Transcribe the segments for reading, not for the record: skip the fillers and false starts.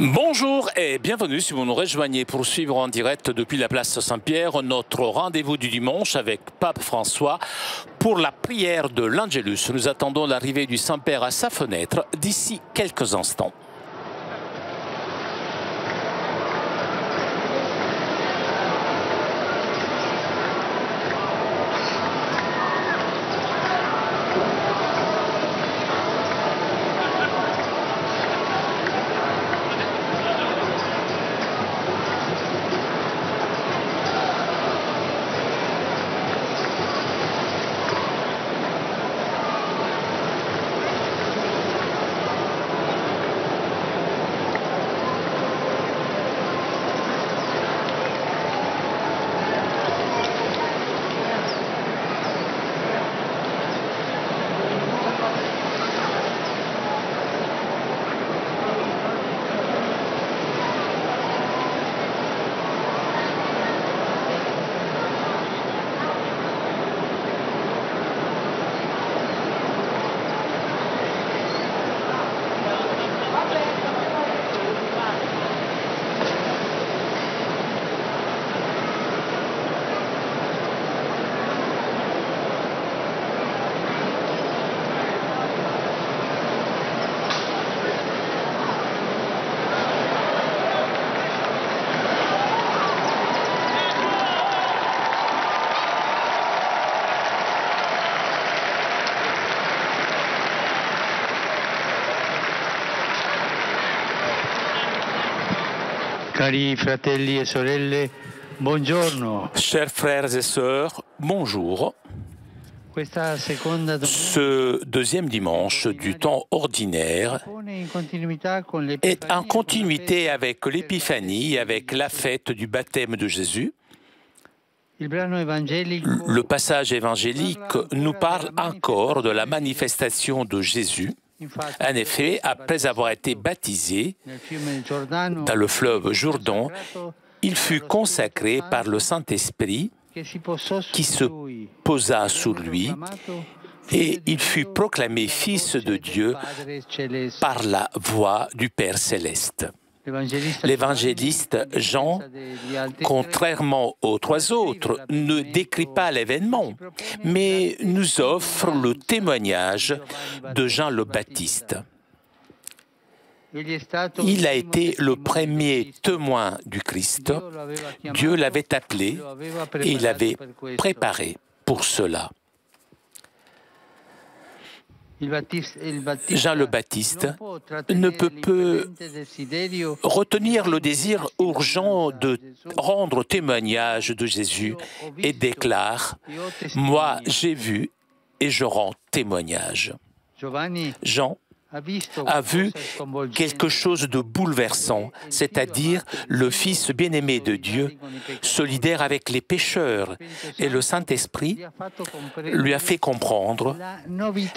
Bonjour et bienvenue si vous nous rejoignez pour suivre en direct depuis la place Saint-Pierre notre rendez-vous du dimanche avec Pape François pour la prière de l'Angélus. Nous attendons l'arrivée du Saint-Père à sa fenêtre d'ici quelques instants. Cari fratelli e sorelle, buongiorno. Chers frères et sœurs, bonjour. Ce deuxième dimanche du temps ordinaire est en continuité avec l'Épiphanie, avec la fête du baptême de Jésus. Le passage évangélique nous parle encore de la manifestation de Jésus. En effet, après avoir été baptisé dans le fleuve Jourdain, il fut consacré par le Saint-Esprit qui se posa sur lui et il fut proclamé fils de Dieu par la voix du Père céleste. L'évangéliste Jean, contrairement aux trois autres, ne décrit pas l'événement, mais nous offre le témoignage de Jean le Baptiste. Il a été le premier témoin du Christ. Dieu l'avait appelé et il l'avait préparé pour cela. Jean le Baptiste ne peut retenir le désir urgent de rendre témoignage de Jésus et déclare « Moi, j'ai vu et je rends témoignage ». Jean a vu quelque chose de bouleversant, c'est-à-dire le Fils bien-aimé de Dieu, solidaire avec les pécheurs, et le Saint-Esprit lui a fait comprendre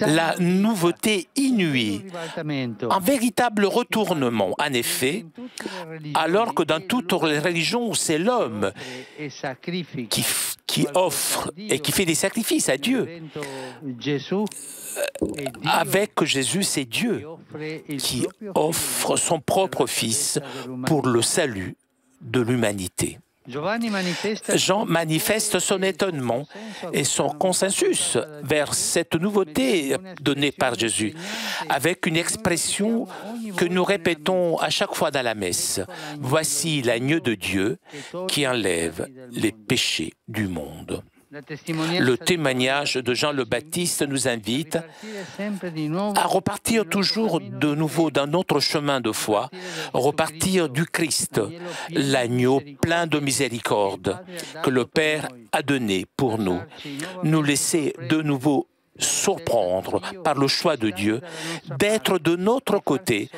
la nouveauté inouïe, un véritable retournement. En effet, alors que dans toutes les religions, c'est l'homme qui offre et qui fait des sacrifices à Dieu. Avec Jésus, c'est Dieu qui offre son propre Fils pour le salut de l'humanité. Jean manifeste son étonnement et son consensus vers cette nouveauté donnée par Jésus, avec une expression que nous répétons à chaque fois dans la messe. « Voici l'agneau de Dieu qui enlève les péchés du monde ». Le témoignage de Jean le Baptiste nous invite à repartir toujours de nouveau dans notre chemin de foi, repartir du Christ, l'agneau plein de miséricorde que le Père a donné pour nous, nous laisser de nouveau surprendre par le choix de Dieu, d'être de notre côté,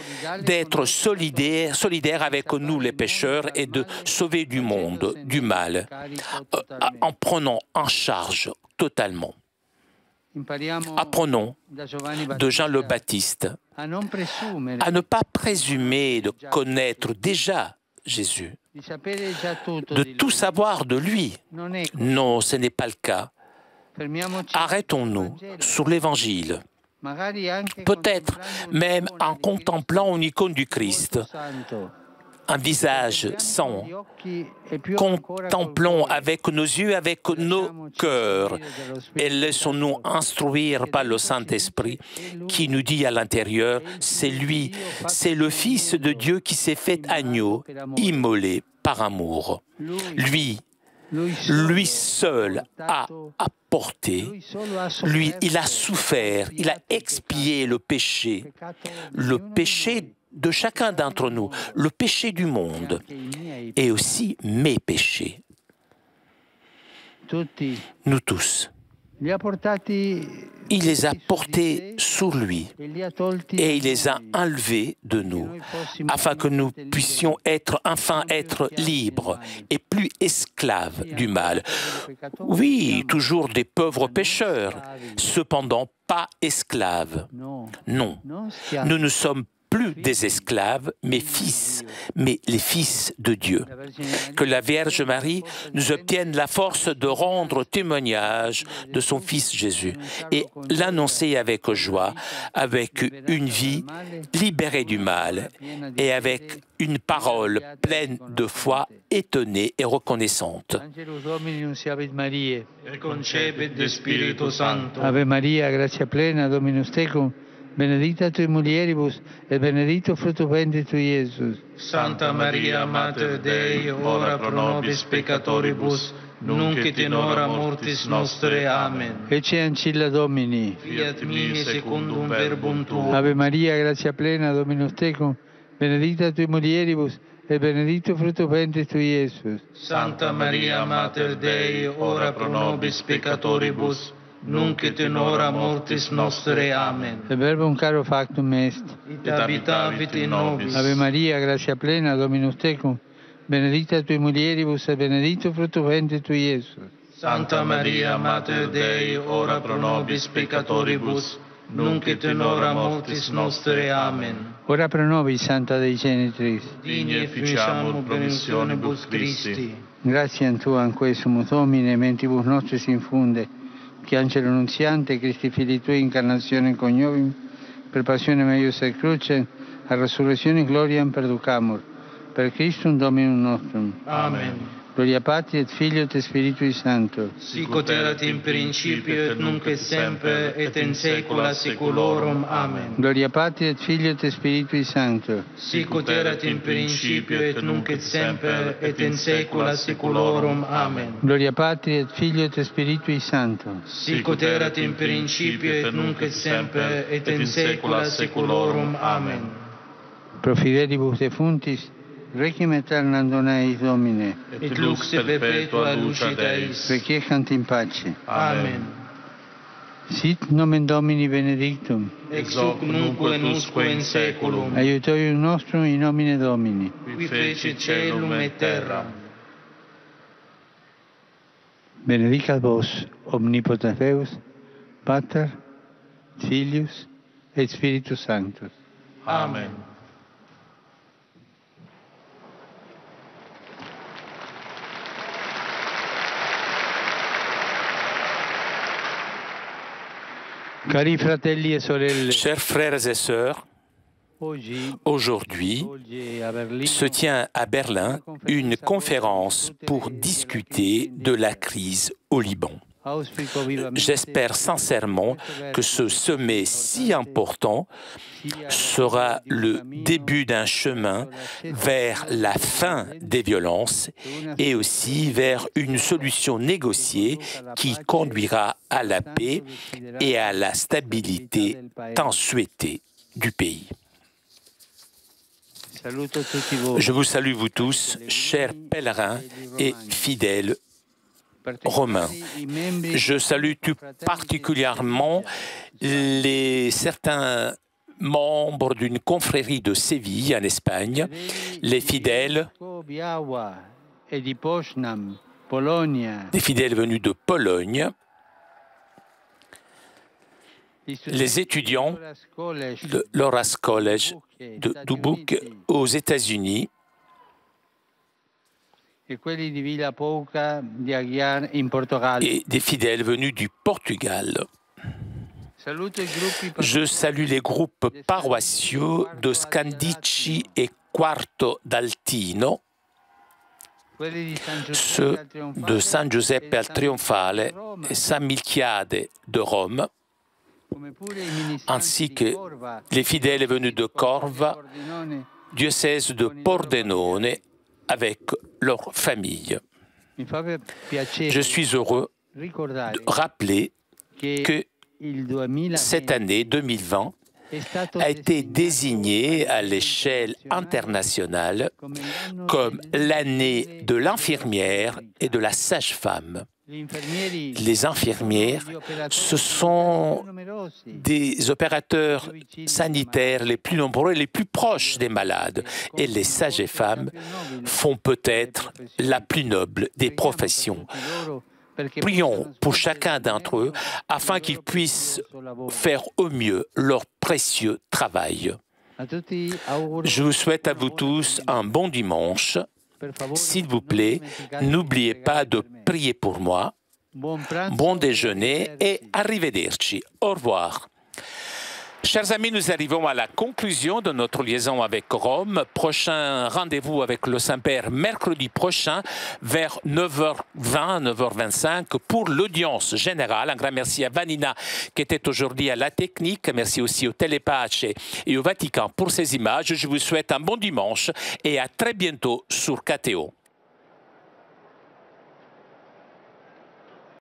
d'être solidaire avec nous les pécheurs et de sauver du monde, du mal, en prenant en charge totalement. Apprenons de Jean le Baptiste à ne pas présumer de connaître déjà Jésus, de tout savoir de lui. Non, ce n'est pas le cas. Arrêtons-nous sur l'Évangile. peut-être même en contemplant une icône du Christ, un visage saint. Contemplons avec nos yeux, avec nos cœurs, et laissons-nous instruire par le Saint-Esprit qui nous dit à l'intérieur, c'est lui, c'est le Fils de Dieu qui s'est fait agneau, immolé par amour. Lui seul a apporté, il a souffert, il a expié le péché de chacun d'entre nous, le péché du monde, et aussi mes péchés. Nous tous. Il les a portés sur lui et il les a enlevés de nous, afin que nous puissions enfin être libres et plus esclaves du mal. Oui, toujours des pauvres pécheurs, cependant pas esclaves. Non, nous ne sommes plus des esclaves, mais les fils de Dieu. Que la Vierge Marie nous obtienne la force de rendre témoignage de son Fils Jésus et l'annoncer avec joie, avec une vie libérée du mal et avec une parole pleine de foi, étonnée et reconnaissante. Ave Maria, gratia plena, Dominus tecum, benedicta tui mulieribus, et benedictus fructus ventris tui, Iesus. Santa Maria, Mater Dei, ora pro nobis peccatoribus, nunc et in hora mortis nostre. Amen. Ecce ancilla Domini. Fiat mi secundum verbum tuum. Ave Maria, gratia plena, Dominus tecum, benedicta tui mulieribus, et benedictus fructus ventris tui, Iesus. Santa Maria, Mater Dei, ora pro nobis peccatoribus, nunc et in hora mortis nostre. Amen. E verbum caro factum est. Id habitavit in nobis. Ave Maria, gratia plena, Dominus tecum, benedicta tui mulieribus, et benedictus fructus ventris tui, Iesus. Santa Maria, Mater Dei, ora pro nobis peccatoribus, nunc et in hora mortis nostre. Amen. Ora pro nobis, Santa Dei Genitris. Digne efficiamur promissionibus Christi. Gratiam Tuam quae sumus Domine, mentibus nostris infunde, che Angelo Nunziante, Christi Filii Tui, incarnazione coniovim, per passione meius et crucem, a resurrezione gloriam perducamur, per Christum Dominum nostrum. Amen. Gloria Patri et Filio et Spiritui Sancto. Sicut erat in principio et nunc et semper et in saecula saeculorum. Amen. Gloria Patri et Filio et Spiritui Sancto. Sicut erat in principio et nunc et semper et in saecula saeculorum. Amen. Gloria Patri et Filio et Spiritui Sancto. Sicut erat in principio et nunc et semper et in saecula saeculorum. Amen. Pro fidelibus defuntis, requiem aeternam dona eis Domine. Et lux perpetua lucida eis. Requiescant in pace. Amen. Sit nomen Domini benedictum. Ex hoc nunc et usque in saeculum. Aiutorium nostrum in nomine Domini. Qui fecit caelum et terram. Benedicat vos, omnipotens Deus, Pater, Filius et Spiritus Sanctus. Amen. Cari fratelli e sorelle, Chers frères et sœurs, aujourd'hui se tient à Berlin une conférence pour discuter de la crise au Liban. J'espère sincèrement que ce sommet si important sera le début d'un chemin vers la fin des violences et aussi vers une solution négociée qui conduira à la paix et à la stabilité tant souhaitée du pays. Je vous salue vous tous, chers pèlerins et fidèles romains. Je salue tout particulièrement certains membres d'une confrérie de Séville en Espagne, les fidèles, des fidèles venus de Pologne, les étudiants de l'Horace College de Dubuque aux États-Unis, et des fidèles venus du Portugal. Je salue les groupes paroissiaux de Scandici et Quarto d'Altino, ceux de San Giuseppe al Trionfale et San Milchiade de Rome, ainsi que les fidèles venus de Corva, diocèse de Pordenone, avec leurs familles. Je suis heureux de rappeler que cette année 2020 a été désignée à l'échelle internationale comme l'année de l'infirmière et de la sage-femme. Les infirmières, ce sont des opérateurs sanitaires les plus nombreux et les plus proches des malades. Et les sages-femmes font peut-être la plus noble des professions. Prions pour chacun d'entre eux afin qu'ils puissent faire au mieux leur précieux travail. Je vous souhaite à vous tous un bon dimanche. S'il vous plaît, n'oubliez pas de prier pour moi. Bon déjeuner et arrivederci. Au revoir. Chers amis, nous arrivons à la conclusion de notre liaison avec Rome. Prochain rendez-vous avec le Saint-Père mercredi prochain vers 9h20, 9h25 pour l'audience générale. Un grand merci à Vanina qui était aujourd'hui à la technique. Merci aussi au Telepace et au Vatican pour ces images. Je vous souhaite un bon dimanche et à très bientôt sur KTO.